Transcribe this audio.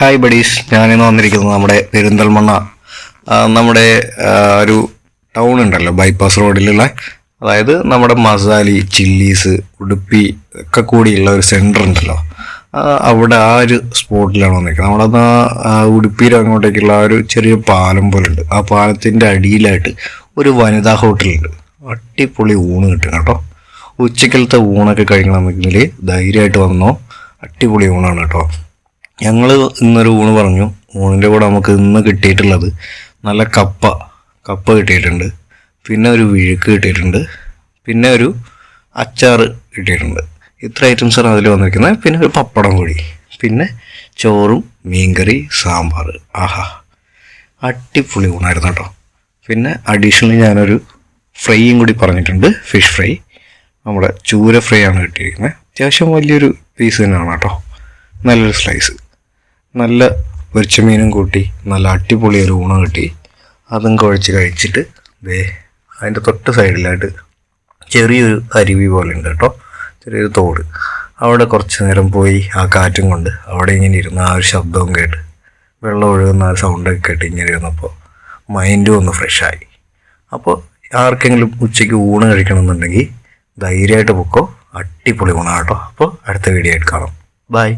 Hi buddies, ഞാനിന്ന് വന്നിരിക്കുന്നത് നമ്മുടെ പെരിന്തൽമണ്ണ നമ്മുടെ ഒരു ടൗൺ ഉണ്ടല്ലോ, ബൈപ്പാസ് റോഡിലുള്ള, അതായത് നമ്മുടെ മസാലി, ചില്ലീസ്, ഉടുപ്പി ഒക്കെ കൂടിയുള്ള ഒരു സെൻറ്റർ ഉണ്ടല്ലോ. അവിടെ ആ ഒരു സ്പോട്ടിലാണ് വന്നിരിക്കുന്നത്. നമ്മളന്ന് ഉടുപ്പിയിൽ അങ്ങോട്ടേക്കുള്ള ഒരു ചെറിയ പാലം പോലെ ഉണ്ട്. ആ പാലത്തിൻ്റെ അടിയിലായിട്ട് ഒരു വനിതാ ഹോട്ടലുണ്ട്. അടിപൊളി ഊണ് കിട്ടും കേട്ടോ. ഉച്ചക്കലത്തെ ഊണൊക്കെ കഴിക്കണമെങ്കിൽ ധൈര്യമായിട്ട് വന്നോ. അടിപൊളി ഊണാണ് കേട്ടോ. ഞങ്ങൾ ഇന്നൊരു ഊണ് പറഞ്ഞു. ഊണിൻ്റെ കൂടെ നമുക്ക് ഇന്ന് കിട്ടിയിട്ടുള്ളത് നല്ല കപ്പ കിട്ടിയിട്ടുണ്ട്, പിന്നെ ഒരു വിഴുക്ക് കിട്ടിയിട്ടുണ്ട്, പിന്നെ ഒരു അച്ചാർ കിട്ടിയിട്ടുണ്ട്. ഇത്ര ഐറ്റംസാണ് അതിൽ വന്നിരിക്കുന്നത്. പിന്നെ ഒരു പപ്പടം കൂടി, പിന്നെ ചോറും മീൻകറി, സാമ്പാർ. ആഹാ, അടിപൊളി ഊണായിരുന്നു കേട്ടോ. പിന്നെ അഡീഷണലി ഞാനൊരു ഫ്രൈയും കൂടി പറഞ്ഞിട്ടുണ്ട്, ഫിഷ് ഫ്രൈ. നമ്മുടെ ചൂര ഫ്രൈ ആണ് കിട്ടിയിരിക്കുന്നത്. അത്യാവശ്യം വലിയൊരു പീസ് തന്നെയാണ് കേട്ടോ. നല്ലൊരു സ്ലൈസ്, നല്ല പൊരിച്ച മീനും കൂട്ടി നല്ല അടിപൊളി ഒരു ഊണ് കിട്ടി. അതും കുഴച്ച് കഴിച്ചിട്ട് അതിൻ്റെ തൊട്ട് സൈഡിലായിട്ട് ചെറിയൊരു അരുവി പോലെ ഉണ്ട് കേട്ടോ, ചെറിയൊരു തോട്. അവിടെ കുറച്ച് നേരം പോയി ആ കാറ്റും കൊണ്ട് അവിടെ ഇങ്ങനെ ഇരുന്ന് ആ ഒരു ശബ്ദവും കേട്ട് വെള്ളം ഒഴുകുന്ന ആ സൗണ്ടൊക്കെ കേട്ട് ഇങ്ങനെ ഇരുന്നപ്പോൾ മൈൻഡും ഒന്ന് ഫ്രഷായി. അപ്പോൾ ആർക്കെങ്കിലും ഉച്ചയ്ക്ക് ഊണ് കഴിക്കണമെന്നുണ്ടെങ്കിൽ ധൈര്യമായിട്ട് പൊക്കോ. അടിപൊളി ഊണാണ് കേട്ടോ. അപ്പോൾ അടുത്ത വീഡിയോ ആയിട്ട് കാണാം. ബൈ.